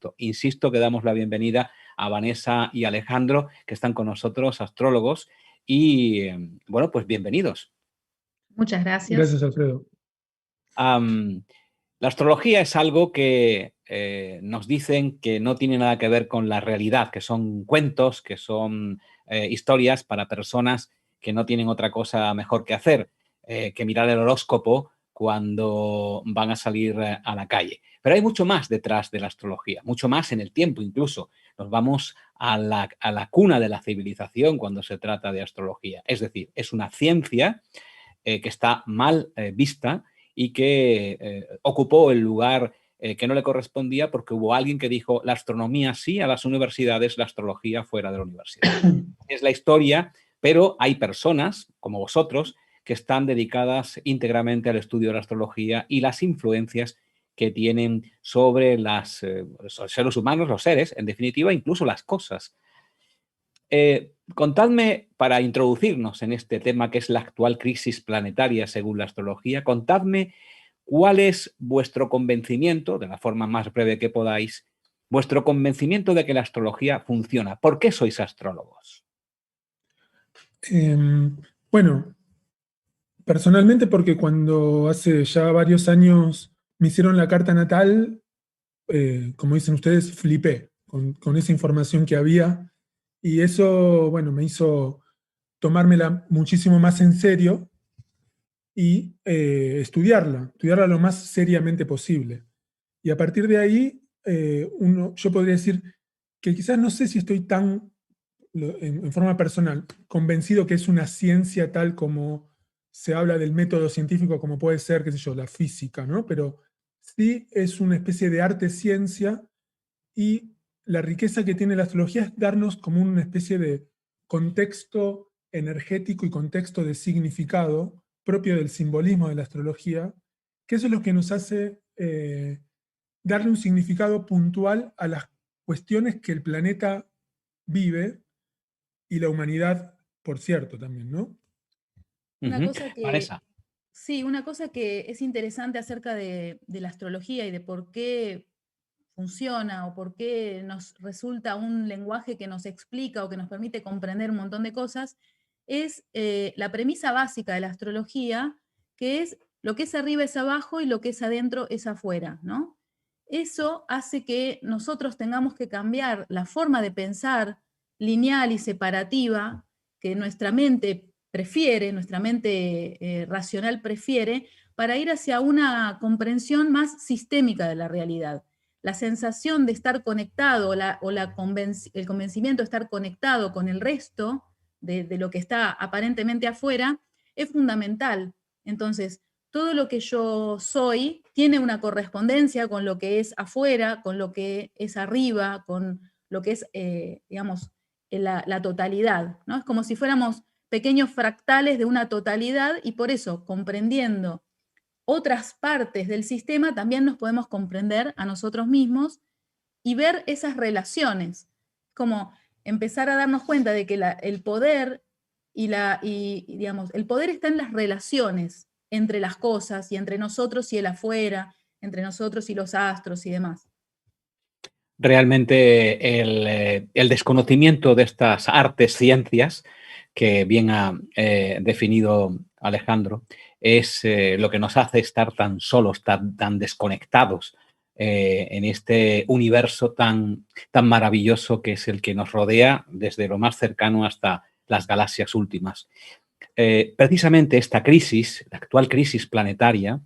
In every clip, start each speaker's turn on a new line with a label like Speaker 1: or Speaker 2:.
Speaker 1: supuesto. Insisto que damos la bienvenida a Vanessa y Alejandro, que están con nosotros, astrólogos, y bueno, pues bienvenidos.
Speaker 2: Muchas gracias.
Speaker 3: Gracias, Alfredo.
Speaker 1: La astrología es algo que nos dicen que no tiene nada que ver con la realidad, que son cuentos, que son historias para personas que no tienen otra cosa mejor que hacer que mirar el horóscopo cuando van a salir a la calle. Pero hay mucho más detrás de la astrología, mucho más en el tiempo incluso. Nos vamos a la cuna de la civilización cuando se trata de astrología. Es decir, es una ciencia que está mal vista y que ocupó el lugar que no le correspondía porque hubo alguien que dijo la astronomía sí a las universidades, la astrología fuera de la universidad. Es la historia, pero hay personas como vosotros que están dedicadas íntegramente al estudio de la astrología y las influencias que tienen sobre los seres humanos, los seres, en definitiva, incluso las cosas. Contadme, para introducirnos en este tema que es la actual crisis planetaria según la astrología, contadme cuál es vuestro convencimiento, de la forma más breve que podáis, vuestro convencimiento de que la astrología funciona. ¿Por qué sois astrólogos?
Speaker 3: Bueno, personalmente porque cuando hace ya varios años me hicieron la carta natal, como dicen ustedes, flipé con esa información que había, y eso, bueno, me hizo tomármela muchísimo más en serio y estudiarla lo más seriamente posible. Y a partir de ahí, yo podría decir que quizás no sé si estoy tan, en forma personal, convencido que es una ciencia tal como se habla del método científico, como puede ser, qué sé yo, la física, ¿no? Pero sí es una especie de arte-ciencia, y la riqueza que tiene la astrología es darnos como una especie de contexto energético y contexto de significado propio del simbolismo de la astrología, que eso es lo que nos hace darle un significado puntual a las cuestiones que el planeta vive y la humanidad, por cierto, también, ¿no?
Speaker 2: Una cosa que,
Speaker 1: Vanessa.
Speaker 2: sí, una cosa que es interesante acerca de la astrología y de por qué funciona o por qué nos resulta un lenguaje que nos explica o que nos permite comprender un montón de cosas, es la premisa básica de la astrología, que es lo que es arriba es abajo y lo que es adentro es afuera, ¿no? Eso hace que nosotros tengamos que cambiar la forma de pensar lineal y separativa que nuestra mente prefiere, nuestra mente racional prefiere, para ir hacia una comprensión más sistémica de la realidad. La sensación de estar conectado el convencimiento de estar conectado con el resto de lo que está aparentemente afuera es fundamental. Entonces, todo lo que yo soy tiene una correspondencia con lo que es afuera, con lo que es arriba, con lo que es, digamos, la totalidad, ¿no? Es como si fuéramos pequeños fractales de una totalidad, y por eso, comprendiendo otras partes del sistema, también nos podemos comprender a nosotros mismos y ver esas relaciones, como empezar a darnos cuenta de que el poder digamos, el poder está en las relaciones entre las cosas y entre nosotros y el afuera, entre nosotros y los astros y demás.
Speaker 1: Realmente el desconocimiento de estas artes, ciencias, que bien ha definido Alejandro, es lo que nos hace estar tan solos, tan desconectados en este universo tan maravilloso que es el que nos rodea desde lo más cercano hasta las galaxias últimas. Precisamente esta crisis, la actual crisis planetaria,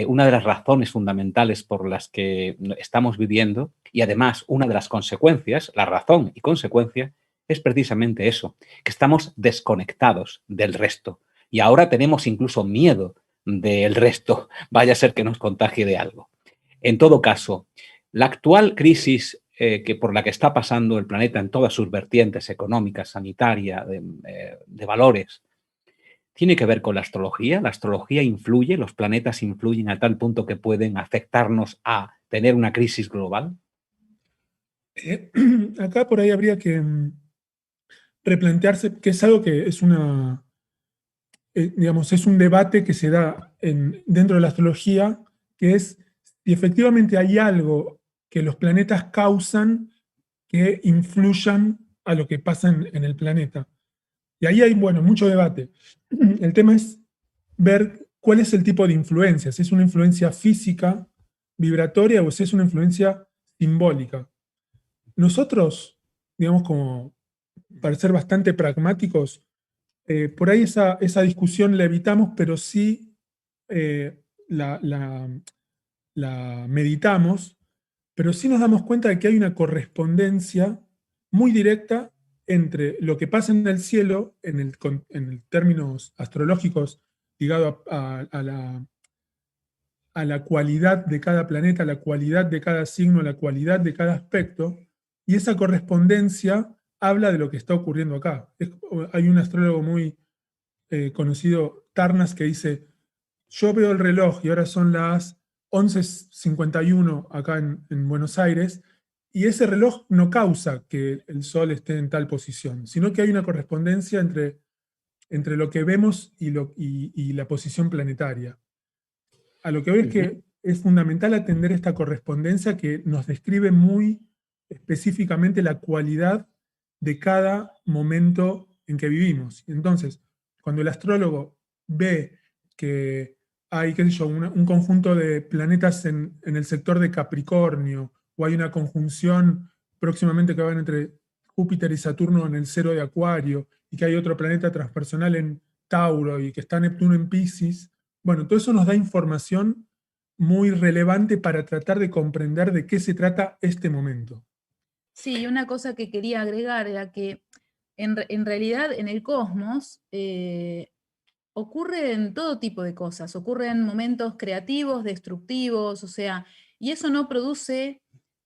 Speaker 1: una de las razones fundamentales por las que estamos viviendo, y además una de las consecuencias, la razón y consecuencia, es precisamente eso, que estamos desconectados del resto. Y ahora tenemos incluso miedo del resto, vaya a ser que nos contagie de algo. En todo caso, la actual crisis por la que está pasando el planeta en todas sus vertientes económicas, sanitaria, de valores, ¿tiene que ver con la astrología? ¿La astrología influye? ¿Los planetas influyen a tal punto que pueden afectarnos a tener una crisis global?
Speaker 3: Acá por ahí habría que replantearse, que es algo que es digamos, es un debate que se da dentro de la astrología, que es si efectivamente hay algo que los planetas causan que influyan a lo que pasa en el planeta. Y ahí hay, bueno, mucho debate. El tema es ver cuál es el tipo de influencia, si es una influencia física, vibratoria, o si es una influencia simbólica. Nosotros, digamos, como para ser bastante pragmáticos, por ahí esa discusión la evitamos, pero sí la, la- la meditamos, pero sí nos damos cuenta de que hay una correspondencia muy directa entre lo que pasa en el cielo, en términos astrológicos, ligado a la cualidad de cada planeta, a la cualidad de cada signo, a la cualidad de cada aspecto, y esa correspondencia habla de lo que está ocurriendo acá. Hay un astrólogo muy conocido, Tarnas, que dice, yo veo el reloj y ahora son las 11:51 acá en Buenos Aires, y ese reloj no causa que el Sol esté en tal posición, sino que hay una correspondencia entre lo que vemos y la posición planetaria. A lo que veo es que es fundamental atender esta correspondencia que nos describe muy específicamente la cualidad de cada momento en que vivimos. Entonces, cuando el astrólogo ve que hay, qué sé yo, un conjunto de planetas en el sector de Capricornio, o hay una conjunción próximamente que va entre Júpiter y Saturno en el cero de Acuario, y que hay otro planeta transpersonal en Tauro, y que está Neptuno en Piscis, bueno, todo eso nos da información muy relevante para tratar de comprender de qué se trata este momento.
Speaker 2: Sí, y una cosa que quería agregar era que en realidad en el cosmos ocurren todo tipo de cosas, ocurren momentos creativos, destructivos, o sea, y eso no produce,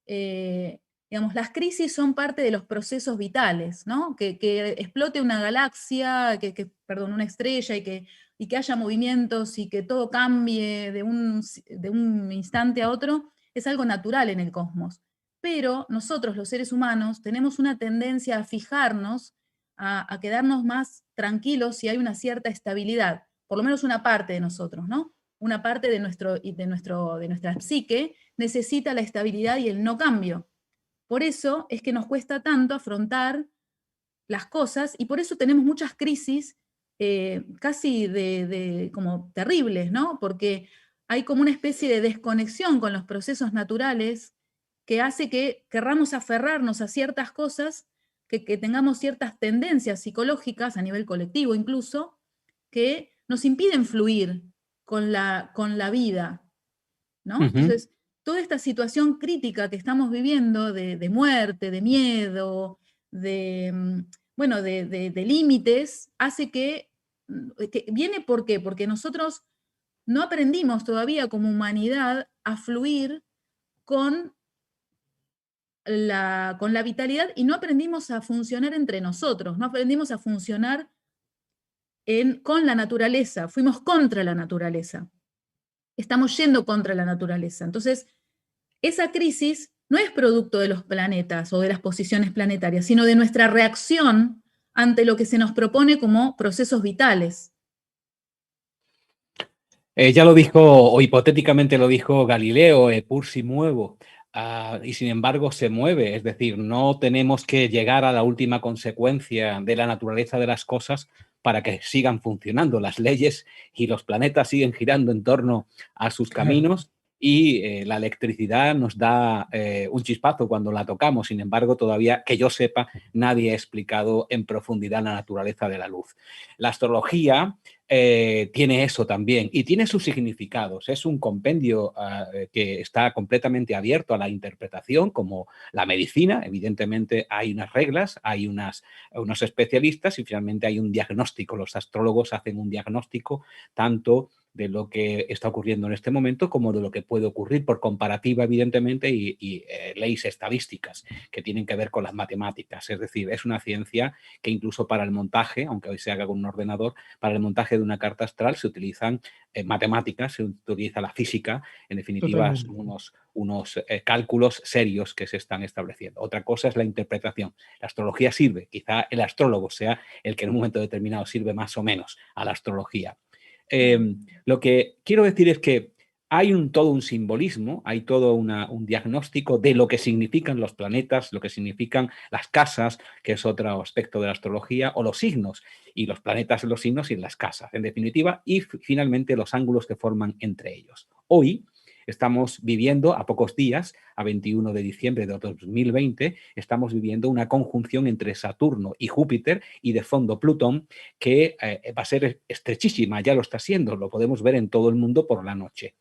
Speaker 2: digamos, las crisis son parte de los procesos vitales, ¿no? Que explote una galaxia, perdón, una estrella y que haya movimientos y que todo cambie de un instante a otro, es algo natural en el cosmos. Pero nosotros, los seres humanos, tenemos una tendencia a fijarnos a quedarnos más tranquilos si hay una cierta estabilidad, por lo menos una parte de nosotros, ¿no? Una parte de nuestra psique necesita la estabilidad y el no cambio. Por eso es que nos cuesta tanto afrontar las cosas y por eso tenemos muchas crisis casi como terribles, ¿no? Porque hay como una especie de desconexión con los procesos naturales que hace que querramos aferrarnos a ciertas cosas, que tengamos ciertas tendencias psicológicas a nivel colectivo incluso, que nos impiden fluir con la vida, ¿no?
Speaker 1: Ujú.
Speaker 2: Entonces, toda esta situación crítica que estamos viviendo de muerte, de miedo, bueno, de límites, hace que viene ¿por qué? Porque nosotros no aprendimos todavía como humanidad a fluir con con la vitalidad y no aprendimos a funcionar entre nosotros, no aprendimos a funcionar con la naturaleza, fuimos contra la naturaleza, estamos yendo contra la naturaleza. Entonces, esa crisis no es producto de los planetas o de las posiciones planetarias, sino de nuestra reacción ante lo que se nos propone como procesos vitales.
Speaker 1: Ya lo dijo, o hipotéticamente lo dijo Galileo, pur si muevo, y sin embargo se mueve, es decir, no tenemos que llegar a la última consecuencia de la naturaleza de las cosas para que sigan funcionando. Las leyes y los planetas siguen girando en torno a sus
Speaker 3: Claro.
Speaker 1: caminos y la electricidad nos da un chispazo cuando la tocamos. Sin embargo, todavía que yo sepa, nadie ha explicado en profundidad la naturaleza de la luz. La astrología tiene eso también y tiene sus significados. Es un compendio que está completamente abierto a la interpretación, como la medicina. Evidentemente hay unas reglas, hay unos especialistas y finalmente hay un diagnóstico. Los astrólogos hacen un diagnóstico tanto de lo que está ocurriendo en este momento como de lo que puede ocurrir por comparativa, evidentemente, y leyes estadísticas que tienen que ver con las matemáticas. Es decir, es una ciencia que incluso para el montaje, aunque hoy se haga con un ordenador, para el montaje de una carta astral se utilizan matemáticas, se utiliza la física, en definitiva
Speaker 3: Totalmente.
Speaker 1: son unos cálculos serios que se están estableciendo. Otra cosa es la interpretación. La astrología sirve, quizá el astrólogo sea el que en un momento determinado sirve más o menos a la astrología. Lo que quiero decir es que hay todo un simbolismo, hay todo un diagnóstico de lo que significan los planetas, lo que significan las casas, que es otro aspecto de la astrología, o los signos, y los planetas en los signos y en las casas, en definitiva, y finalmente los ángulos que forman entre ellos. Hoy estamos viviendo, a pocos días, a 21 de diciembre de 2020, estamos viviendo una conjunción entre Saturno y Júpiter y de fondo Plutón, que va a ser estrechísima, ya lo está siendo, lo podemos ver en todo el mundo por la noche.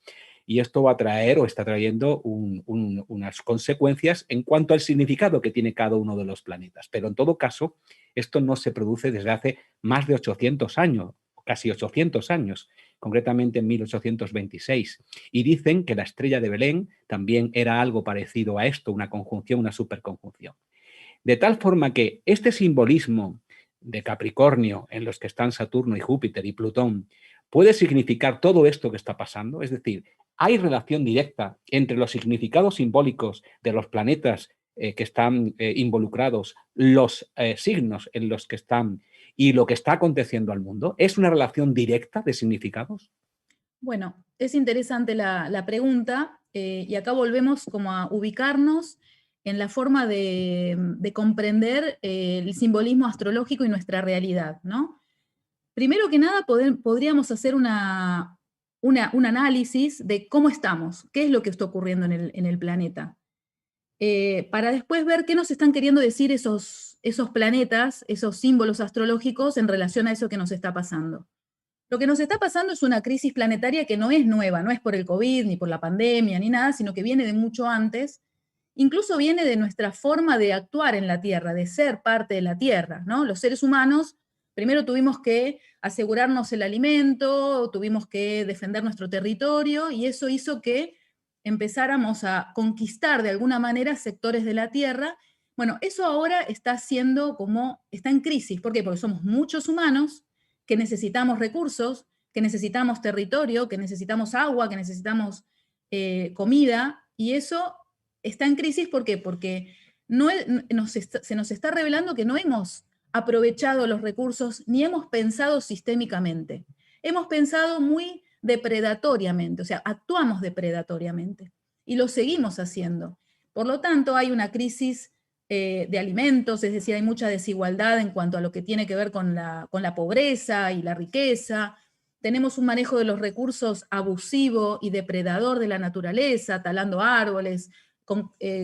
Speaker 1: Y esto va a traer o está trayendo unas consecuencias en cuanto al significado que tiene cada uno de los planetas. Pero en todo caso, esto no se produce desde hace más de 800 años, casi 800 años, concretamente en 1826. Y dicen que la estrella de Belén también era algo parecido a esto, una conjunción, una superconjunción. De tal forma que este simbolismo de Capricornio, en los que están Saturno y Júpiter y Plutón, puede significar todo esto que está pasando. Es decir, hay relación directa entre los significados simbólicos de los planetas que están involucrados, los signos en los que están y lo que está aconteciendo al mundo. ¿Es una relación directa de significados?
Speaker 2: Bueno, es interesante la pregunta y acá volvemos como a ubicarnos en la forma de comprender el simbolismo astrológico y nuestra realidad, ¿no? Primero que nada, podríamos hacer un análisis de cómo estamos, qué es lo que está ocurriendo en el planeta, para después ver qué nos están queriendo decir esos planetas, esos símbolos astrológicos en relación a eso que nos está pasando. Lo que nos está pasando es una crisis planetaria que no es nueva, no es por el COVID, ni por la pandemia, ni nada, sino que viene de mucho antes. Incluso viene de nuestra forma de actuar en la Tierra, de ser parte de la Tierra, ¿no? Los seres humanos primero tuvimos que asegurarnos el alimento, tuvimos que defender nuestro territorio, y eso hizo que empezáramos a conquistar de alguna manera sectores de la Tierra. Bueno, eso ahora está en crisis. ¿Por qué? Porque somos muchos humanos que necesitamos recursos, que necesitamos territorio, que necesitamos agua, que necesitamos comida, y eso está en crisis. ¿Por qué? Porque se nos está revelando que no hemos aprovechado los recursos ni hemos pensado sistémicamente. Hemos pensado muy depredatoriamente, o sea, actuamos depredatoriamente y lo seguimos haciendo. Por lo tanto, hay una crisis de alimentos, es decir, hay mucha desigualdad en cuanto a lo que tiene que ver con la pobreza y la riqueza. Tenemos un manejo de los recursos abusivo y depredador de la naturaleza, talando árboles,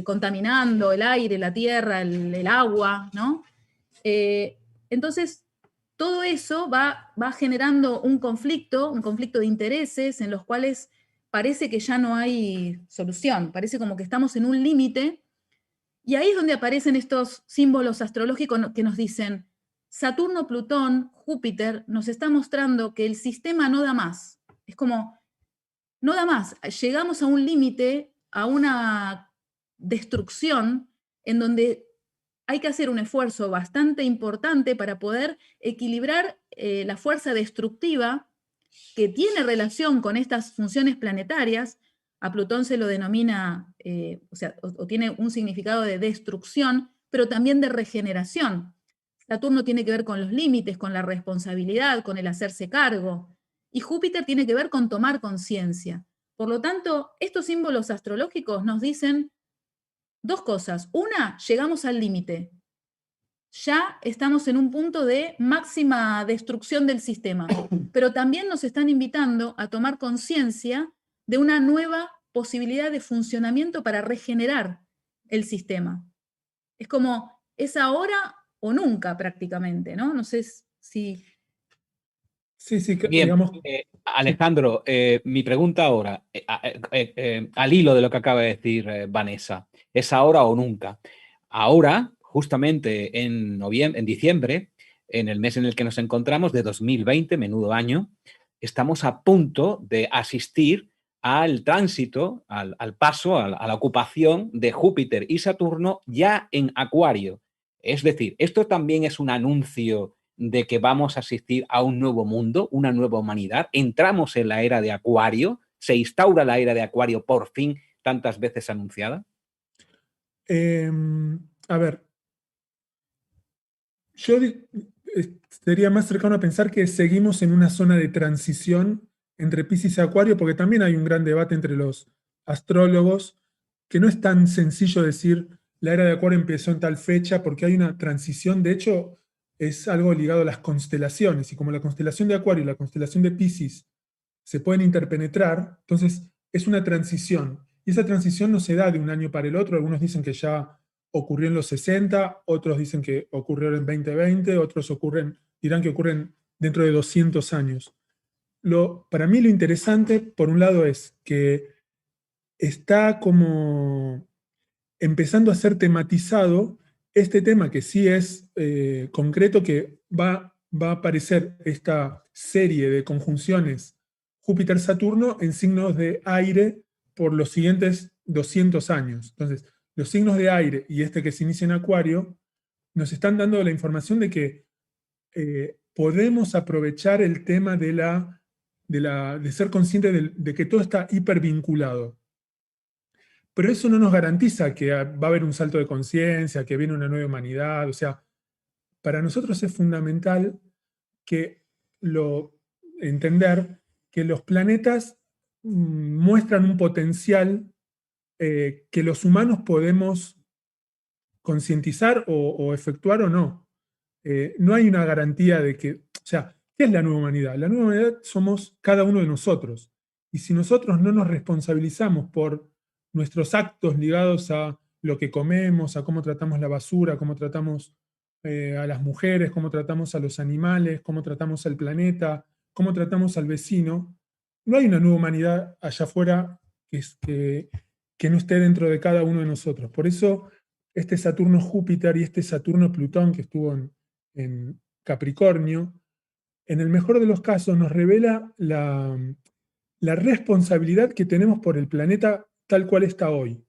Speaker 2: contaminando el aire, la tierra, el agua, ¿no? Entonces, todo eso va generando un conflicto de intereses en los cuales parece que ya no hay solución, parece como que estamos en un límite. Y ahí es donde aparecen estos símbolos astrológicos que nos dicen, Saturno, Plutón, Júpiter, nos está mostrando que el sistema no da más. Es como, no da más. Llegamos a un límite, a una destrucción en donde hay que hacer un esfuerzo bastante importante para poder equilibrar la fuerza destructiva que tiene relación con estas funciones planetarias. A Plutón se lo denomina, o tiene un significado de destrucción, pero también de regeneración. Saturno tiene que ver con los límites, con la responsabilidad, con el hacerse cargo. Y Júpiter tiene que ver con tomar conciencia. Por lo tanto, estos símbolos astrológicos nos dicen dos cosas. Una, llegamos al límite. Ya estamos en un punto de máxima destrucción del sistema, pero también nos están invitando a tomar conciencia de una nueva posibilidad de funcionamiento para regenerar el sistema. Es como, es ahora o nunca prácticamente, ¿no? No sé si...
Speaker 3: Sí,
Speaker 1: Bien,
Speaker 3: digamos.
Speaker 1: Alejandro, mi pregunta ahora, al hilo de lo que acaba de decir Vanessa, ¿es ahora o nunca? Ahora, justamente en diciembre, en el mes en el que nos encontramos, de 2020, menudo año, estamos a punto de asistir al tránsito, al paso, a la ocupación de Júpiter y Saturno ya en Acuario. Es decir, esto también es un anuncio de que vamos a asistir a un nuevo mundo, una nueva humanidad. Entramos en la era de Acuario, se instaura la era de Acuario por fin, tantas veces anunciada.
Speaker 3: A ver, yo sería más cercano a pensar que seguimos en una zona de transición entre Piscis y Acuario, porque también hay un gran debate entre los astrólogos, que no es tan sencillo decir la era de Acuario empezó en tal fecha, porque hay una transición. De hecho, es algo ligado a las constelaciones, y como la constelación de Acuario y la constelación de Piscis se pueden interpenetrar, entonces es una transición. Y esa transición no se da de un año para el otro. Algunos dicen que ya ocurrió en los 60, otros dicen que ocurrió en 2020, otros dirán que ocurren dentro de 200 años. Para mí lo interesante, por un lado, es que está como empezando a ser tematizado este tema que sí es concreto, que va a aparecer esta serie de conjunciones Júpiter-Saturno en signos de aire por los siguientes 200 años. Entonces, los signos de aire y este que se inicia en Acuario nos están dando la información de que podemos aprovechar el tema de ser conscientes de que todo está hipervinculado. Pero eso no nos garantiza que va a haber un salto de conciencia, que viene una nueva humanidad. O sea, para nosotros es fundamental que entender que los planetas muestran un potencial que los humanos podemos concientizar o efectuar o no. No hay una garantía de que, o sea, ¿qué es la nueva humanidad? La nueva humanidad somos cada uno de nosotros. Y si nosotros no nos responsabilizamos por nuestros actos ligados a lo que comemos, a cómo tratamos la basura, cómo tratamos a las mujeres, cómo tratamos a los animales, cómo tratamos al planeta, cómo tratamos al vecino, no hay una nueva humanidad allá afuera que no esté dentro de cada uno de nosotros. Por eso este Saturno-Júpiter y este Saturno-Plutón que estuvo en Capricornio, en el mejor de los casos nos revela la responsabilidad que tenemos por el planeta tal cual está hoy.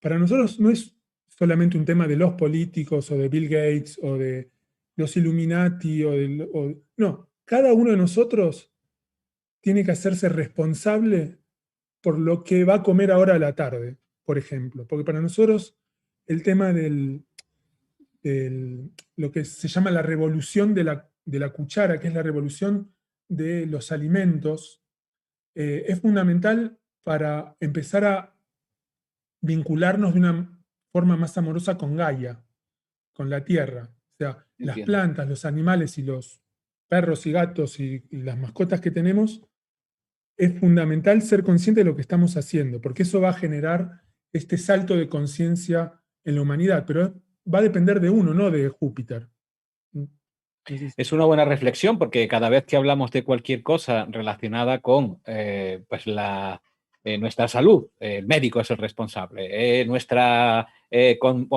Speaker 3: Para nosotros no es solamente un tema de los políticos o de Bill Gates o de los Illuminati no, cada uno de nosotros tiene que hacerse responsable por lo que va a comer ahora a la tarde, por ejemplo. Porque para nosotros el tema lo que se llama la revolución de la cuchara, que es la revolución de los alimentos, es fundamental para empezar a vincularnos de una forma más amorosa con Gaia, con la tierra. O sea, las
Speaker 1: Entiendo.
Speaker 3: plantas, los animales y los perros y gatos y las mascotas que tenemos, es fundamental ser consciente de lo que estamos haciendo, porque eso va a generar este salto de conciencia en la humanidad, pero va a depender de uno, no de Júpiter. Entonces,
Speaker 1: Es una buena reflexión porque cada vez que hablamos de cualquier cosa relacionada con pues nuestra salud, el médico es el responsable, nuestra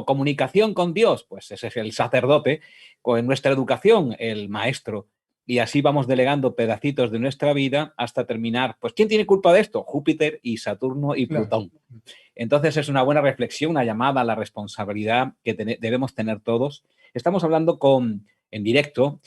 Speaker 1: comunicación con Dios, pues ese es el sacerdote, con nuestra educación, el maestro, y así vamos delegando pedacitos de nuestra vida hasta terminar, pues ¿quién tiene culpa de esto? Júpiter y Saturno y
Speaker 3: claro.
Speaker 1: Plutón. Entonces es una buena reflexión, una llamada a la responsabilidad que debemos tener todos. Estamos hablando en directo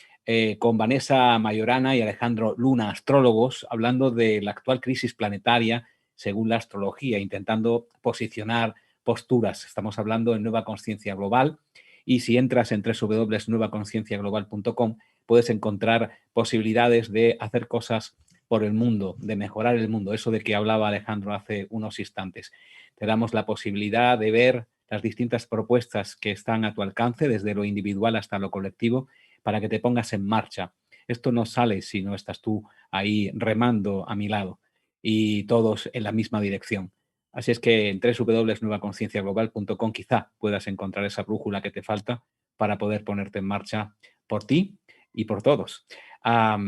Speaker 1: con Vanessa Mayorana y Alejandro Luna, astrólogos, hablando de la actual crisis planetaria según la astrología, intentando posicionar posturas. Estamos hablando en Nueva Conciencia Global y si entras en www.nuevaconcienciaglobal.com puedes encontrar posibilidades de hacer cosas por el mundo, de mejorar el mundo, eso de que hablaba Alejandro hace unos instantes. Te damos la posibilidad de ver las distintas propuestas que están a tu alcance, desde lo individual hasta lo colectivo, para que te pongas en marcha. Esto no sale si no estás tú ahí remando a mi lado y todos en la misma dirección. Así es que en www.nuevaconcienciaglobal.com quizá puedas encontrar esa brújula que te falta para poder ponerte en marcha por ti y por todos. La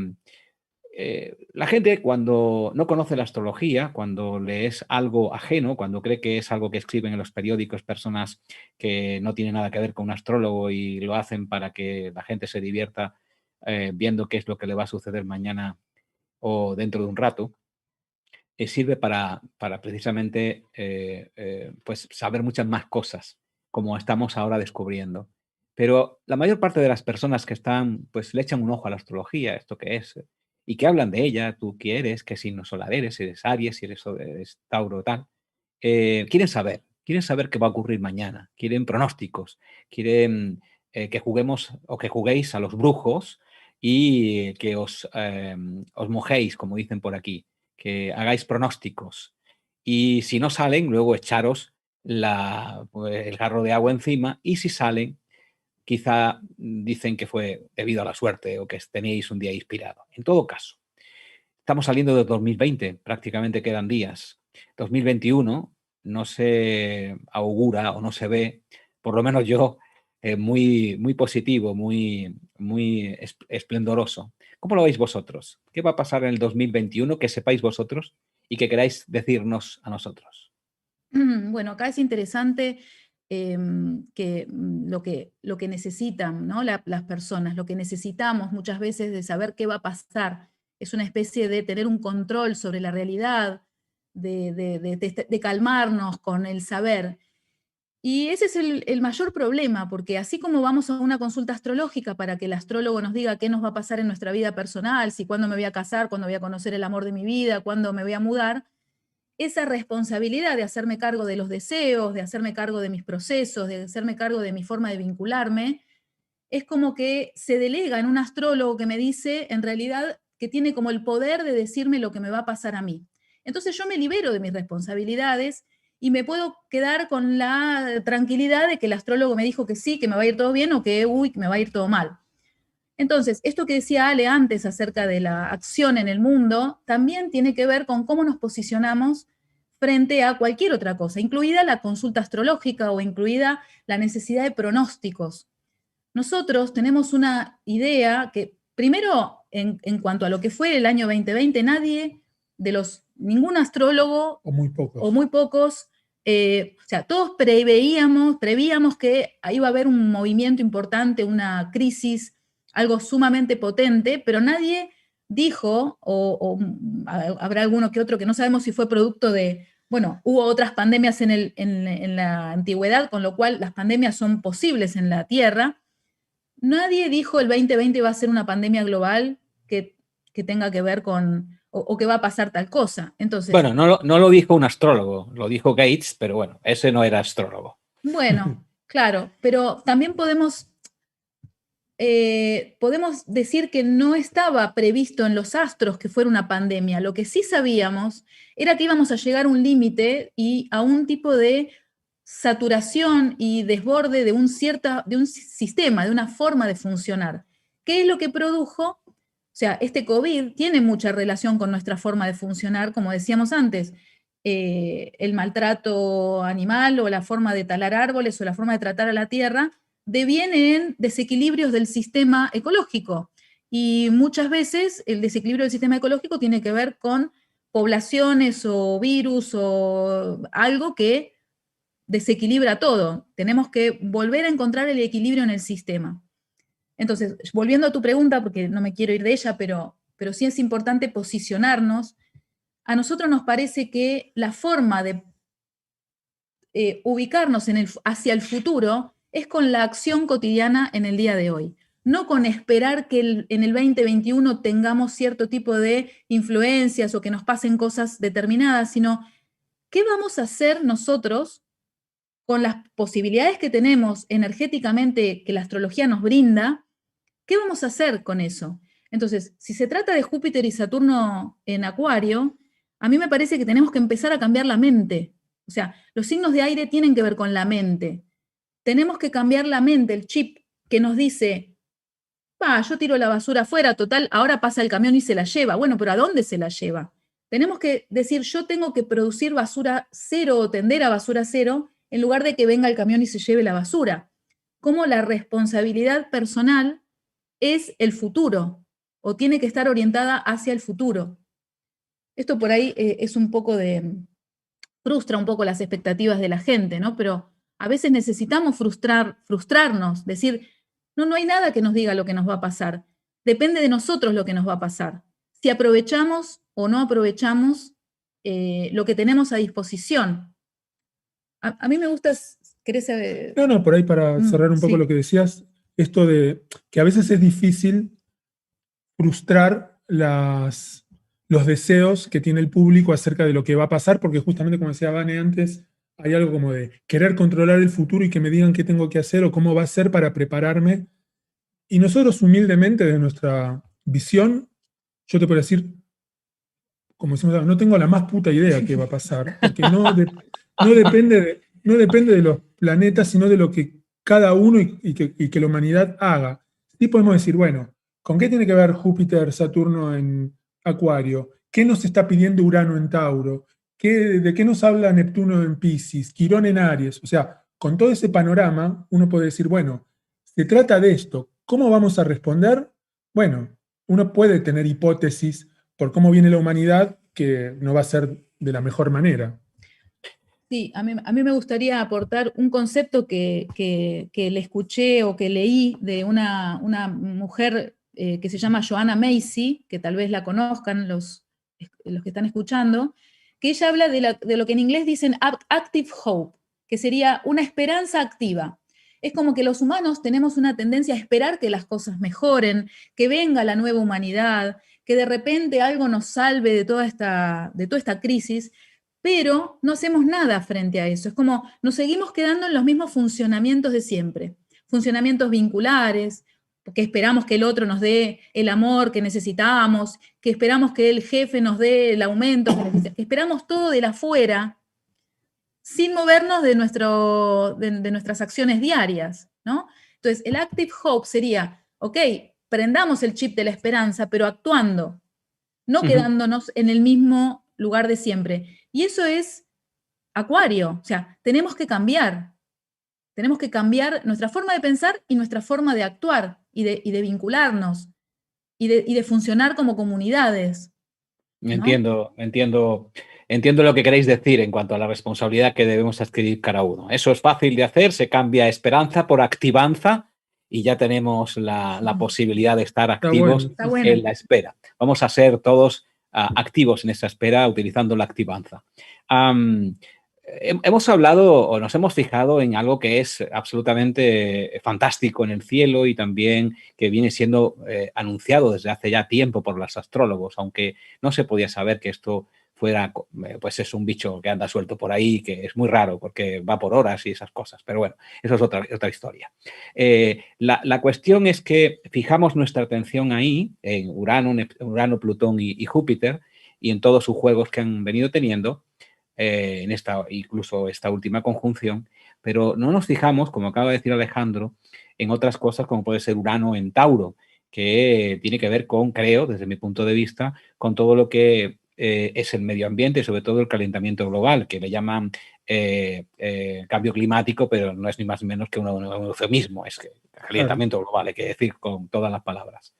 Speaker 1: gente cuando no conoce la astrología, cuando le es algo ajeno, cuando cree que es algo que escriben en los periódicos personas que no tienen nada que ver con un astrólogo y lo hacen para que la gente se divierta viendo qué es lo que le va a suceder mañana o dentro de un rato, sirve para precisamente pues saber muchas más cosas, como estamos ahora descubriendo. Pero la mayor parte de las personas que están, pues le echan un ojo a la astrología, esto que es, y que hablan de ella, tú qué eres, qué signo solar eres, si eres Aries, si eres Tauro o tal, quieren saber qué va a ocurrir mañana, quieren pronósticos, quieren que juguemos o que juguéis a los brujos, y que os mojéis, como dicen por aquí, que hagáis pronósticos. Y si no salen, luego echaros pues, el jarro de agua encima, y si salen, quizá dicen que fue debido a la suerte o que teníais un día inspirado. En todo caso, estamos saliendo de 2020, prácticamente quedan días. 2021 no se augura o no se ve, por lo menos yo, muy, muy positivo, muy, muy esplendoroso. ¿Cómo lo veis vosotros? ¿Qué va a pasar en el 2021 que sepáis vosotros y que queráis decirnos a nosotros?
Speaker 2: Bueno, acá es interesante que lo que necesitan, ¿no? Las personas, lo que necesitamos muchas veces de saber qué va a pasar, es una especie de tener un control sobre la realidad, de calmarnos con el saber. Y ese es el mayor problema, porque así como vamos a una consulta astrológica para que el astrólogo nos diga qué nos va a pasar en nuestra vida personal, si cuándo me voy a casar, cuándo voy a conocer el amor de mi vida, cuándo me voy a mudar, esa responsabilidad de hacerme cargo de los deseos, de hacerme cargo de mis procesos, de hacerme cargo de mi forma de vincularme, es como que se delega en un astrólogo que me dice, en realidad, que tiene como el poder de decirme lo que me va a pasar a mí. Entonces yo me libero de mis responsabilidades y me puedo quedar con la tranquilidad de que el astrólogo me dijo que sí, que me va a ir todo bien, o que, uy, que me va a ir todo mal. Entonces, esto que decía Ale antes acerca de la acción en el mundo, también tiene que ver con cómo nos posicionamos frente a cualquier otra cosa, incluida la consulta astrológica o incluida la necesidad de pronósticos. Nosotros tenemos una idea que, primero, en cuanto a lo que fue el año 2020, ningún astrólogo,
Speaker 3: O muy
Speaker 2: pocos, o sea, todos prevíamos que iba a haber un movimiento importante, una crisis, algo sumamente potente, pero nadie dijo, o habrá alguno que otro que no sabemos si fue producto de, bueno, hubo otras pandemias en la antigüedad, con lo cual las pandemias son posibles en la Tierra. Nadie dijo el 2020 va a ser una pandemia global que tenga que ver con, o que va a pasar tal cosa. Entonces,
Speaker 1: Bueno, no lo dijo un astrólogo, lo dijo Gates, pero bueno, ese no era astrólogo.
Speaker 2: bueno, claro, pero también podemos decir que no estaba previsto en los astros que fuera una pandemia. Lo que sí sabíamos era que íbamos a llegar a un límite y a un tipo de saturación y desborde de un sistema, de una forma de funcionar. ¿Qué es lo que produjo? O sea, este COVID tiene mucha relación con nuestra forma de funcionar, como decíamos antes. El maltrato animal o la forma de talar árboles o la forma de tratar a la tierra deviene en desequilibrios del sistema ecológico. Y muchas veces el desequilibrio del sistema ecológico tiene que ver con poblaciones o virus o algo que desequilibra todo. Tenemos que volver a encontrar el equilibrio en el sistema. Entonces, volviendo a tu pregunta, porque no me quiero ir de ella, pero sí es importante posicionarnos. A nosotros nos parece que la forma de ubicarnos hacia el futuro es con la acción cotidiana en el día de hoy, no con esperar que en el 2021 tengamos cierto tipo de influencias o que nos pasen cosas determinadas, sino qué vamos a hacer nosotros con las posibilidades que tenemos energéticamente que la astrología nos brinda. ¿Qué vamos a hacer con eso? Entonces, si se trata de Júpiter y Saturno en Acuario, a mí me parece que tenemos que empezar a cambiar la mente. O sea, los signos de aire tienen que ver con la mente. Tenemos que cambiar la mente, el chip que nos dice, yo tiro la basura afuera, total, ahora pasa el camión y se la lleva. Bueno, pero ¿a dónde se la lleva? Tenemos que decir, yo tengo que producir basura cero o tender a basura cero en lugar de que venga el camión y se lleve la basura. Como la responsabilidad personal es el futuro o tiene que estar orientada hacia el futuro. Esto por ahí es un poco frustra un poco las expectativas de la gente, ¿no? Pero a veces necesitamos frustrarnos, decir, no hay nada que nos diga lo que nos va a pasar. Depende de nosotros lo que nos va a pasar. Si aprovechamos o no aprovechamos lo que tenemos a disposición. A mí me gusta, ¿querés saber?
Speaker 3: No, por ahí para cerrar un poco
Speaker 2: sí.
Speaker 3: lo que decías, esto de que a veces es difícil frustrar los deseos que tiene el público acerca de lo que va a pasar, porque justamente como decía Vane antes, hay algo como de querer controlar el futuro y que me digan qué tengo que hacer o cómo va a ser para prepararme. Y nosotros humildemente, de nuestra visión, yo te puedo decir, como decimos, no tengo la más puta idea qué va a pasar, porque no depende de los planetas, sino de lo que cada uno y que la humanidad haga. Sí podemos decir, bueno, ¿con qué tiene que ver Júpiter, Saturno en Acuario? ¿Qué nos está pidiendo Urano en Tauro? ¿De qué nos habla Neptuno en Piscis? Quirón en Aries. O sea, con todo ese panorama, uno puede decir, bueno, se trata de esto. ¿Cómo vamos a responder? Bueno, uno puede tener hipótesis por cómo viene la humanidad, que no va a ser de la mejor manera.
Speaker 2: Sí, a mí me gustaría aportar un concepto que le escuché o que leí de una mujer que se llama Joanna Macy, que tal vez la conozcan los que están escuchando, que ella habla de lo que en inglés dicen active hope, que sería una esperanza activa. Es como que los humanos tenemos una tendencia a esperar que las cosas mejoren, que venga la nueva humanidad, que de repente algo nos salve de toda esta crisis, pero no hacemos nada frente a eso. Es como nos seguimos quedando en los mismos funcionamientos de siempre. Funcionamientos vinculares, que esperamos que el otro nos dé el amor que necesitamos, que esperamos que el jefe nos dé el aumento, que esperamos todo de la afuera, sin movernos de nuestras acciones diarias, ¿no? Entonces, el active hope sería, ok, prendamos el chip de la esperanza, pero actuando, no quedándonos en el mismo lugar de siempre. Y eso es Acuario, o sea, tenemos que cambiar nuestra forma de pensar y nuestra forma de actuar y de vincularnos y de funcionar como comunidades, ¿no?
Speaker 1: Entiendo lo que queréis decir en cuanto a la responsabilidad que debemos adquirir cada uno. Eso es fácil de hacer, se cambia esperanza por activanza y ya tenemos la posibilidad de estar activos
Speaker 3: Está
Speaker 2: bueno.
Speaker 1: en la espera. Vamos a ser todos activos en esa espera utilizando la activanza. Hemos hablado o nos hemos fijado en algo que es absolutamente fantástico en el cielo y también que viene siendo anunciado desde hace ya tiempo por los astrólogos, aunque no se podía saber que esto fuera, pues es un bicho que anda suelto por ahí, que es muy raro porque va por horas y esas cosas. Pero bueno, eso es otra historia. La cuestión es que fijamos nuestra atención ahí, en Urano, Plutón y Júpiter, y en todos sus juegos que han venido teniendo, incluso esta última conjunción, pero no nos fijamos, como acaba de decir Alejandro, en otras cosas como puede ser Urano en Tauro, que tiene que ver con, creo, desde mi punto de vista, con todo lo que es el medio ambiente y sobre todo el calentamiento global, que le llaman cambio climático, pero no es ni más ni menos que un eufemismo, es que calentamiento global, hay que decir con todas las palabras.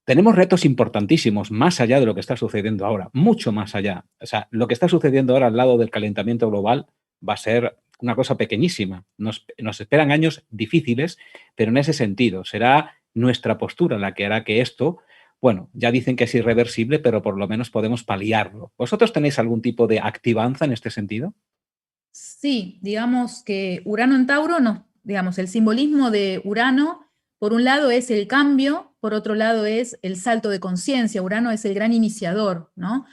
Speaker 1: Tenemos retos importantísimos más allá de lo que está sucediendo ahora, mucho más allá. O sea, lo que está sucediendo ahora al lado del calentamiento global va a ser una cosa pequeñísima. Nos esperan años difíciles, pero en ese sentido será nuestra postura la que hará que esto, bueno, ya dicen que es irreversible, pero por lo menos podemos paliarlo. ¿Vosotros tenéis algún tipo de activanza en este sentido?
Speaker 2: Sí, digamos que Urano en Tauro, digamos, el simbolismo de Urano, por un lado es el cambio, por otro lado es el salto de conciencia. Urano es el gran iniciador, ¿no?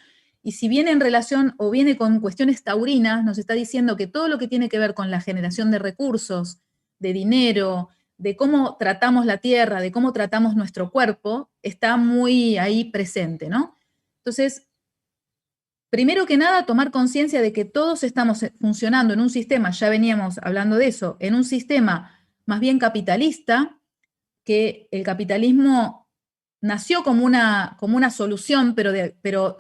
Speaker 2: Y si viene en relación o viene con cuestiones taurinas, nos está diciendo que todo lo que tiene que ver con la generación de recursos, de dinero, de cómo tratamos la tierra, de cómo tratamos nuestro cuerpo, está muy ahí presente, ¿no? Entonces, primero que nada, tomar conciencia de que todos estamos funcionando en un sistema, ya veníamos hablando de eso, en un sistema más bien capitalista, que el capitalismo nació como una solución, pero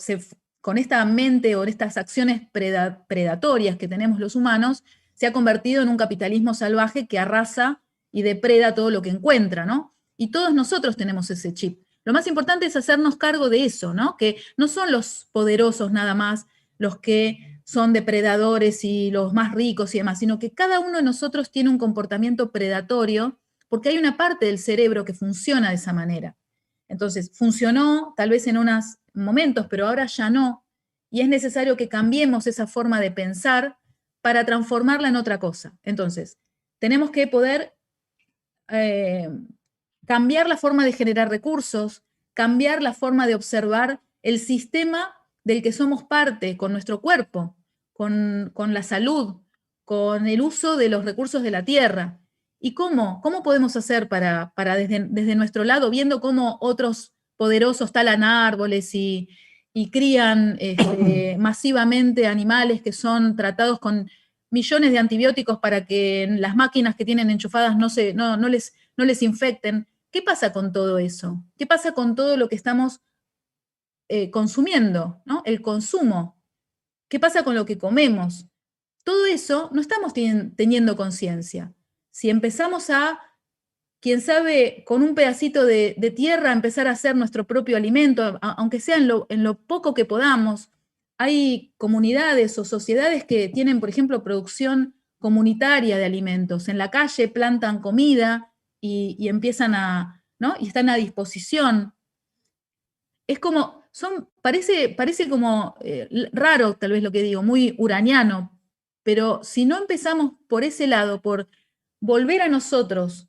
Speaker 2: con esta mente o estas acciones predatorias que tenemos los humanos, se ha convertido en un capitalismo salvaje que arrasa y depreda todo lo que encuentra, ¿no? Y todos nosotros tenemos ese chip. Lo más importante es hacernos cargo de eso, ¿no? Que no son los poderosos nada más los que son depredadores y los más ricos y demás, sino que cada uno de nosotros tiene un comportamiento predatorio porque hay una parte del cerebro que funciona de esa manera. Entonces, funcionó tal vez en unos momentos, pero ahora ya no, y es necesario que cambiemos esa forma de pensar para transformarla en otra cosa. Entonces, tenemos que poder cambiar la forma de generar recursos, cambiar la forma de observar el sistema del que somos parte con nuestro cuerpo, con la salud, con el uso de los recursos de la tierra. ¿Y cómo? ¿Cómo podemos hacer para desde nuestro lado, viendo cómo otros poderosos talan árboles y crían masivamente animales que son tratados con millones de antibióticos para que las máquinas que tienen enchufadas no les infecten? ¿Qué pasa con todo eso? ¿Qué pasa con todo lo que estamos consumiendo, ¿no? El consumo. ¿Qué pasa con lo que comemos? Todo eso no estamos teniendo conciencia. Si empezamos a, quién sabe, con un pedacito de tierra empezar a hacer nuestro propio alimento, aunque sea en lo poco que podamos, hay comunidades o sociedades que tienen, por ejemplo, producción comunitaria de alimentos. En la calle plantan comida y empiezan ¿no? Y están a disposición. Es como, parece como raro tal vez lo que digo, muy uraniano, pero si no empezamos por ese lado, por volver a nosotros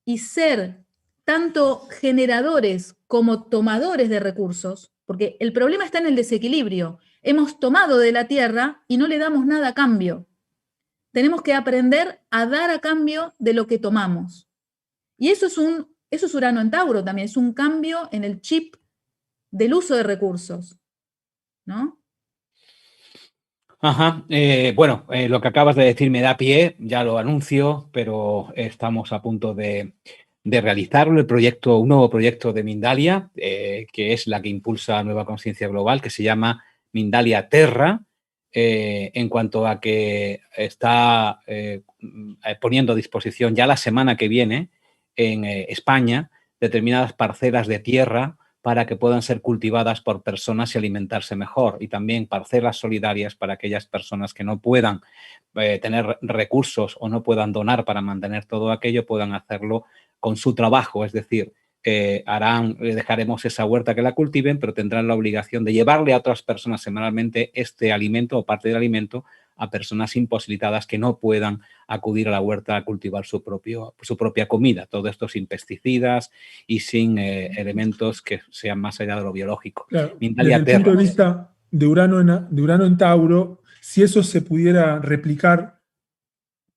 Speaker 2: y ser tanto generadores como tomadores de recursos, porque el problema está en el desequilibrio. Hemos tomado de la tierra y no le damos nada a cambio. Tenemos que aprender a dar a cambio de lo que tomamos. Y eso es Urano en Tauro también, es un cambio en el chip del uso de recursos, ¿no?
Speaker 1: Ajá. Bueno, lo que acabas de decir me da pie, ya lo anuncio, pero estamos a punto de realizarlo, un nuevo proyecto de Mindalia, que es la que impulsa Nueva Conciencia Global, que se llama Mindalia Terra, en cuanto a que está poniendo a disposición ya la semana que viene en España determinadas parcelas de tierra para que puedan ser cultivadas por personas y alimentarse mejor, y también parcelas solidarias para aquellas personas que no puedan tener recursos o no puedan donar para mantener todo aquello, puedan hacerlo con su trabajo, es decir, dejaremos esa huerta que la cultiven, pero tendrán la obligación de llevarle a otras personas semanalmente este alimento o parte del alimento a personas imposibilitadas que no puedan acudir a la huerta a cultivar su propia comida. Todo esto sin pesticidas y sin elementos que sean más allá de lo biológico.
Speaker 3: Claro, desde el punto de vista de Urano en Tauro, si eso se pudiera replicar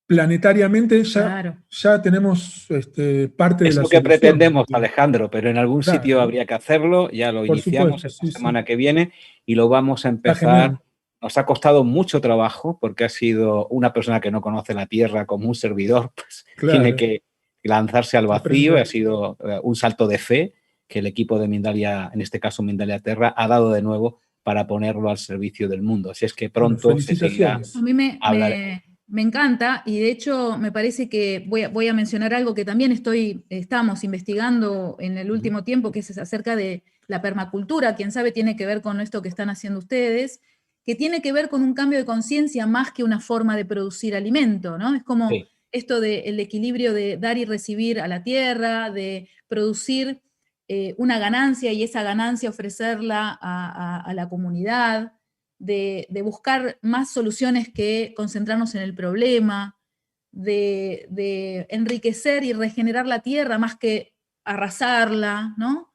Speaker 3: planetariamente, ya tenemos parte de la solución.
Speaker 1: Es lo que pretendemos, Alejandro, pero en algún sitio habría que hacerlo. Ya lo iniciamos esta semana que viene y lo vamos a empezar. Nos ha costado mucho trabajo porque ha sido una persona que no conoce la Tierra como un servidor, pues tiene que lanzarse al vacío. Ha sido un salto de fe que el equipo de Mindalia, en este caso Mindalia Terra, ha dado de nuevo para ponerlo al servicio del mundo. Así es que pronto se seguirá.
Speaker 2: A mí me encanta, y de hecho me parece que voy a mencionar algo que también estamos investigando en el último tiempo, que es acerca de la permacultura. Quién sabe, tiene que ver con esto que están haciendo ustedes, que tiene que ver con un cambio de conciencia más que una forma de producir alimento, ¿no? Es como esto del equilibrio de dar y recibir a la tierra, de producir una ganancia y esa ganancia ofrecerla a la comunidad, de buscar más soluciones que concentrarnos en el problema, de enriquecer y regenerar la tierra más que arrasarla, ¿no?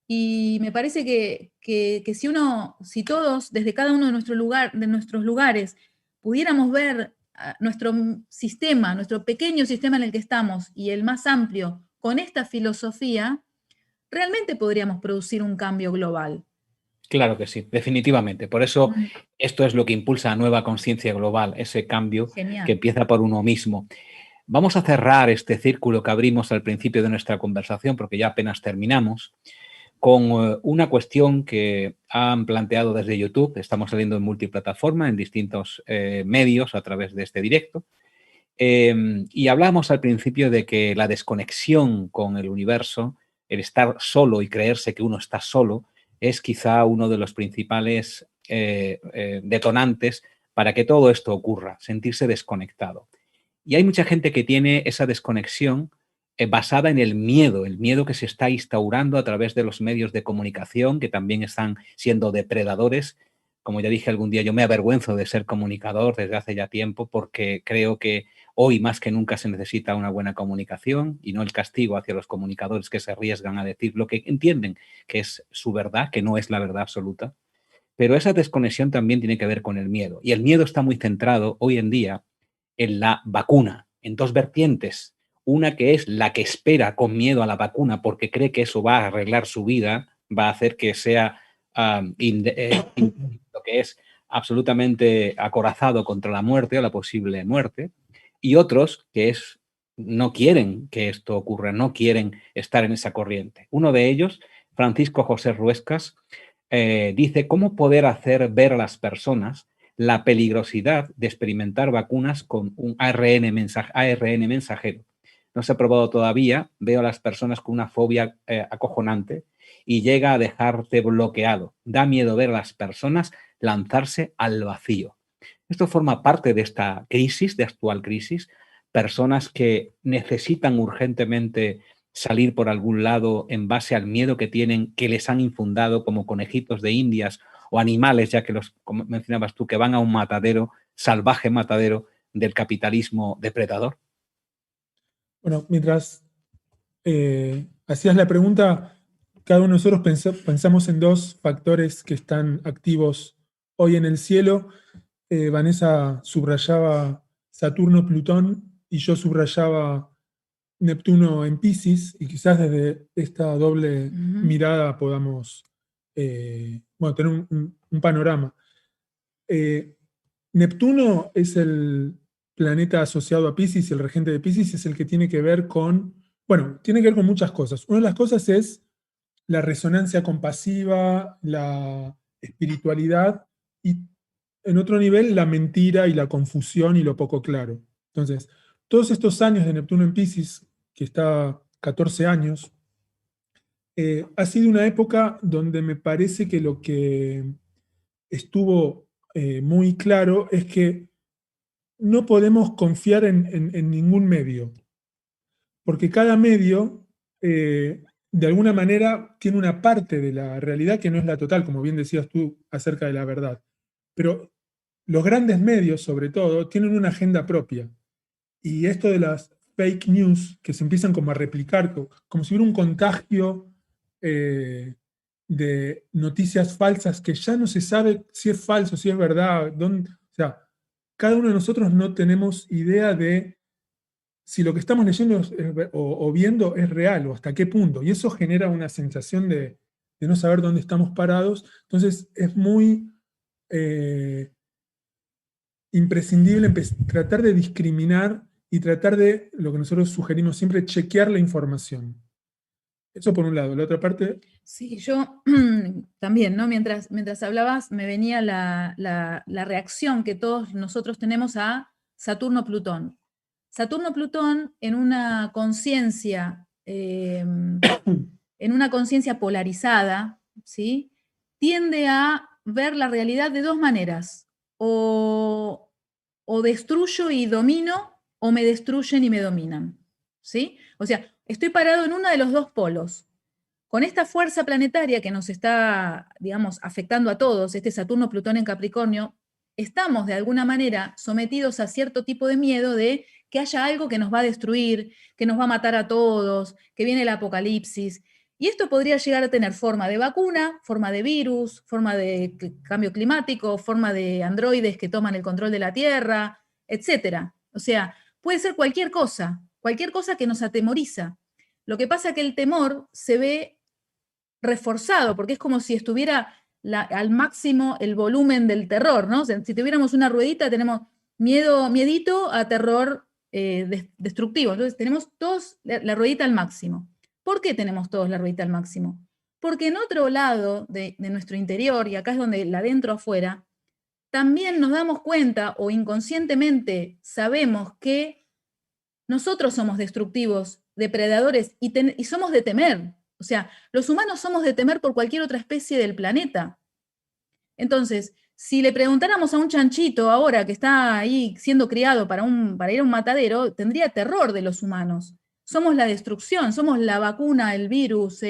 Speaker 2: Y me parece que si todos, desde cada uno de nuestros lugares, pudiéramos ver nuestro sistema, nuestro pequeño sistema en el que estamos y el más amplio, con esta filosofía, realmente podríamos producir un cambio global.
Speaker 1: Claro que sí, definitivamente. Por eso esto es lo que impulsa a Nueva Conciencia Global, ese cambio que empieza por uno mismo. Vamos a cerrar este círculo que abrimos al principio de nuestra conversación, porque ya apenas terminamos, con una cuestión que han planteado desde YouTube. Estamos saliendo en multiplataforma, en distintos medios a través de este directo. Y hablamos al principio de que la desconexión con el universo, el estar solo y creerse que uno está solo, es quizá uno de los principales detonantes para que todo esto ocurra, sentirse desconectado. Y hay mucha gente que tiene esa desconexión basada en el miedo que se está instaurando a través de los medios de comunicación, que también están siendo depredadores. Como ya dije algún día, yo me avergüenzo de ser comunicador desde hace ya tiempo, porque creo que hoy más que nunca se necesita una buena comunicación y no el castigo hacia los comunicadores que se arriesgan a decir lo que entienden que es su verdad, que no es la verdad absoluta. Pero esa desconexión también tiene que ver con el miedo. Y el miedo está muy centrado hoy en día en la vacuna, en dos vertientes. Una que es la que espera con miedo a la vacuna porque cree que eso va a arreglar su vida, va a hacer que sea lo que es absolutamente acorazado contra la muerte o la posible muerte, y otros que no quieren que esto ocurra, no quieren estar en esa corriente. Uno de ellos, Francisco José Ruescas, dice cómo poder hacer ver a las personas la peligrosidad de experimentar vacunas con un ARN mensajero. No se ha probado todavía, veo a las personas con una fobia acojonante y llega a dejarte bloqueado. Da miedo ver a las personas lanzarse al vacío. Esto forma parte de esta crisis, de actual crisis, personas que necesitan urgentemente salir por algún lado en base al miedo que tienen, que les han infundado como conejitos de indias o animales, ya que los, como mencionabas tú, que van a un matadero, salvaje matadero del capitalismo depredador.
Speaker 3: Bueno, mientras hacías la pregunta, cada uno de nosotros pensamos en dos factores que están activos hoy en el cielo. Vanessa subrayaba Saturno-Plutón y yo subrayaba Neptuno en Piscis, y quizás desde esta doble mirada podamos tener un panorama. Neptuno es el planeta asociado a Piscis, y el regente de Piscis es el que tiene que ver con, tiene que ver con muchas cosas. Una de las cosas es la resonancia compasiva, la espiritualidad, y en otro nivel la mentira y la confusión y lo poco claro. Entonces, todos estos años de Neptuno en Piscis, que está 14 años, ha sido una época donde me parece que lo que estuvo muy claro es que no podemos confiar en ningún medio, porque cada medio, de alguna manera, tiene una parte de la realidad que no es la total, como bien decías tú acerca de la verdad. Pero los grandes medios, sobre todo, tienen una agenda propia. Y esto de las fake news, que se empiezan como a replicar, como si hubiera un contagio de noticias falsas que ya no se sabe si es falso, si es verdad, dónde, o sea, cada uno de nosotros no tenemos idea de si lo que estamos leyendo o viendo es real o hasta qué punto. Y eso genera una sensación de no saber dónde estamos parados. Entonces es muy imprescindible tratar de discriminar y tratar de, lo que nosotros sugerimos siempre, chequear la información. Eso por un lado. La otra parte...
Speaker 2: Sí, yo también, ¿no? Mientras hablabas, me venía la reacción que todos nosotros tenemos a Saturno-Plutón. Saturno-Plutón en una conciencia polarizada, ¿sí? Tiende a ver la realidad de dos maneras. O destruyo y domino, o me destruyen y me dominan, ¿sí? O sea, estoy parado en uno de los dos polos. Con esta fuerza planetaria que nos está, digamos, afectando a todos, este Saturno-Plutón en Capricornio, estamos de alguna manera sometidos a cierto tipo de miedo de que haya algo que nos va a destruir, que nos va a matar a todos, que viene el apocalipsis. Y esto podría llegar a tener forma de vacuna, forma de virus, forma de cambio climático, forma de androides que toman el control de la Tierra, etc. O sea, puede ser cualquier cosa que nos atemoriza. Lo que pasa es que el temor se ve reforzado, porque es como si estuviera al máximo el volumen del terror, ¿no? O sea, si tuviéramos una ruedita, tenemos miedito a terror destructivo. Entonces, tenemos todos la ruedita al máximo. ¿Por qué tenemos todos la ruedita al máximo? Porque en otro lado de nuestro interior, y acá es donde la adentro afuera, también nos damos cuenta o inconscientemente sabemos que nosotros somos destructivos, depredadores, y somos de temer. O sea, los humanos somos de temer por cualquier otra especie del planeta. Entonces, si le preguntáramos a un chanchito ahora que está ahí siendo criado para ir a un matadero, tendría terror de los humanos. Somos la destrucción, somos la vacuna, el virus,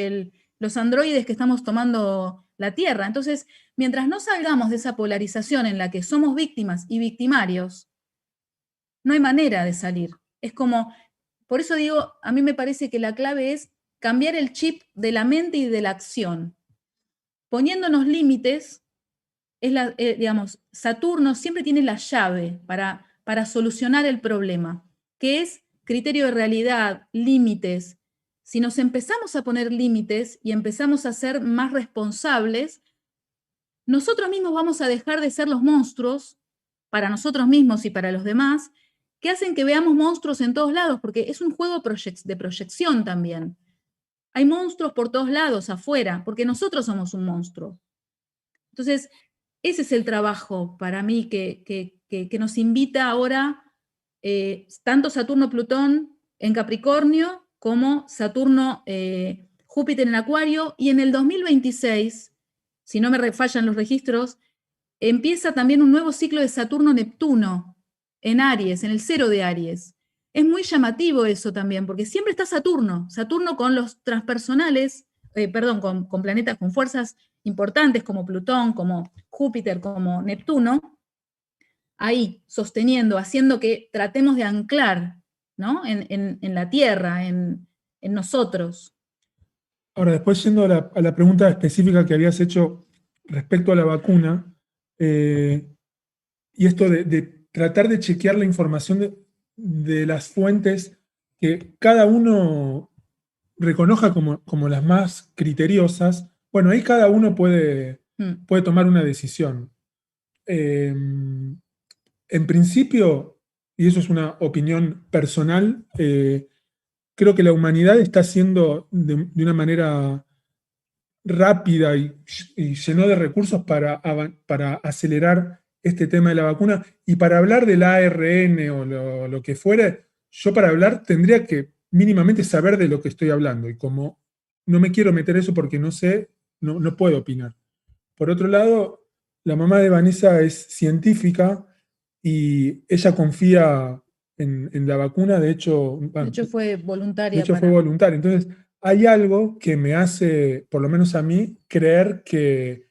Speaker 2: los androides que estamos tomando la Tierra. Entonces, mientras no salgamos de esa polarización en la que somos víctimas y victimarios, no hay manera de salir. Es como, por eso digo, a mí me parece que la clave es cambiar el chip de la mente y de la acción. Poniéndonos límites, digamos, Saturno siempre tiene la llave para solucionar el problema, que es criterio de realidad, límites, si nos empezamos a poner límites y empezamos a ser más responsables, nosotros mismos vamos a dejar de ser los monstruos para nosotros mismos y para los demás, que hacen que veamos monstruos en todos lados, porque es un juego de proyección también. Hay monstruos por todos lados, afuera, porque nosotros somos un monstruo. Entonces, ese es el trabajo para mí que nos invita ahora tanto Saturno-Plutón en Capricornio como Saturno-Júpiter en Acuario, y en el 2026, si no me fallan los registros, empieza también un nuevo ciclo de Saturno-Neptuno en Aries, en el 0 de Aries. Es muy llamativo eso también, porque siempre está Saturno con los transpersonales, con planetas con fuerzas importantes como Plutón, como Júpiter, como Neptuno, ahí sosteniendo, haciendo que tratemos de anclar, ¿no? en la Tierra, en nosotros.
Speaker 3: Ahora, después yendo a la pregunta específica que habías hecho respecto a la vacuna, y esto de tratar de chequear la información de las fuentes que cada uno reconozca como las más criteriosas, bueno, ahí cada uno puede tomar una decisión. En principio, y eso es una opinión personal, creo que la humanidad está haciendo de una manera rápida y llenó de recursos para acelerar este tema de la vacuna. Y para hablar del ARN o lo que fuera, yo para hablar tendría que mínimamente saber de lo que estoy hablando. Y como no me quiero meter eso porque no sé, no puedo opinar. Por otro lado, la mamá de Vanessa es científica y ella confía en la vacuna. De hecho
Speaker 2: fue voluntaria.
Speaker 3: fue voluntaria. Entonces, hay algo que me hace, por lo menos a mí, creer que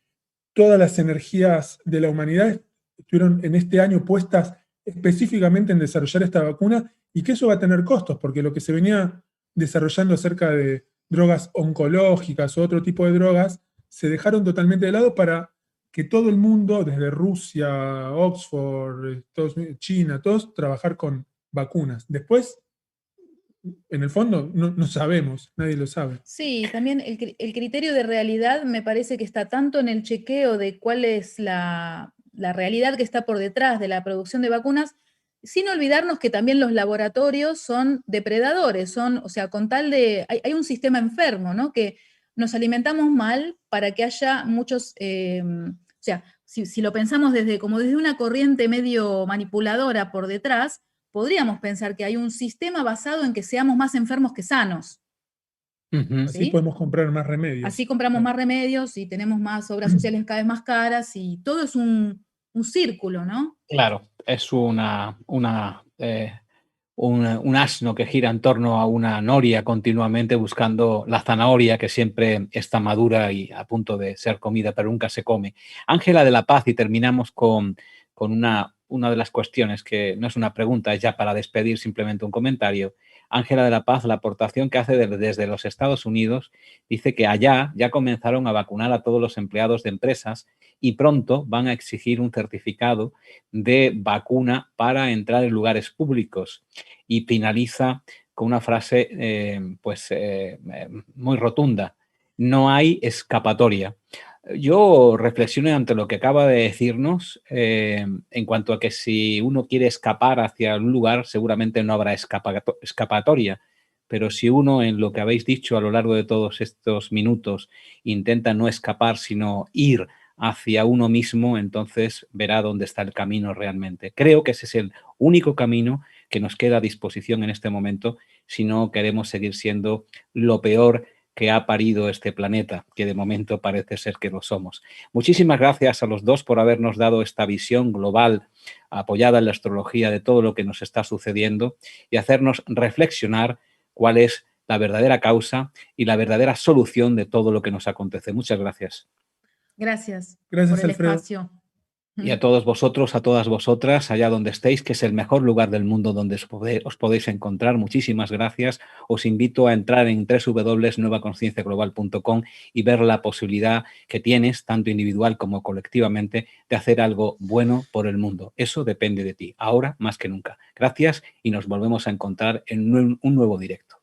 Speaker 3: todas las energías de la humanidad estuvieron en este año puestas específicamente en desarrollar esta vacuna, y que eso va a tener costos, porque lo que se venía desarrollando acerca de drogas oncológicas o otro tipo de drogas, se dejaron totalmente de lado para que todo el mundo, desde Rusia, Oxford, China, todos, trabajar con vacunas. Después, en el fondo, no sabemos, nadie lo sabe.
Speaker 2: Sí, también el criterio de realidad me parece que está tanto en el chequeo de cuál es la realidad que está por detrás de la producción de vacunas, sin olvidarnos que también los laboratorios son depredadores, o sea, con tal de, hay un sistema enfermo, ¿no? Que nos alimentamos mal para que haya muchos, o sea, si lo pensamos como desde una corriente medio manipuladora por detrás, podríamos pensar que hay un sistema basado en que seamos más enfermos que sanos.
Speaker 3: Así podemos comprar más remedios.
Speaker 2: Así compramos más remedios y tenemos más obras sociales cada vez más caras, y todo es un círculo, ¿no?
Speaker 1: Claro, es un asno que gira en torno a una noria continuamente buscando la zanahoria que siempre está madura y a punto de ser comida, pero nunca se come. Ángela de la Paz, y terminamos con una de las cuestiones que no es una pregunta, es ya para despedir, simplemente un comentario. Ángela de la Paz, la aportación que hace desde los Estados Unidos, dice que allá ya comenzaron a vacunar a todos los empleados de empresas y pronto van a exigir un certificado de vacuna para entrar en lugares públicos. Y finaliza con una frase muy rotunda: no hay escapatoria. Yo reflexioné ante lo que acaba de decirnos en cuanto a que si uno quiere escapar hacia un lugar, seguramente no habrá escapatoria. Pero si uno, en lo que habéis dicho a lo largo de todos estos minutos, intenta no escapar, sino ir hacia uno mismo, entonces verá dónde está el camino realmente. Creo que ese es el único camino que nos queda a disposición en este momento si no queremos seguir siendo lo peor que ha parido este planeta, que de momento parece ser que lo somos. Muchísimas gracias a los dos por habernos dado esta visión global apoyada en la astrología de todo lo que nos está sucediendo y hacernos reflexionar cuál es la verdadera causa y la verdadera solución de todo lo que nos acontece. Muchas gracias.
Speaker 2: Gracias.
Speaker 3: Gracias,
Speaker 2: por el
Speaker 3: Alfredo.
Speaker 2: espacio.
Speaker 1: Y a todos vosotros, a todas vosotras, allá donde estéis, que es el mejor lugar del mundo donde os podéis encontrar. Muchísimas gracias. Os invito a entrar en www.nuevaconcienciaglobal.com y ver la posibilidad que tienes, tanto individual como colectivamente, de hacer algo bueno por el mundo. Eso depende de ti, ahora más que nunca. Gracias y nos volvemos a encontrar en un nuevo directo.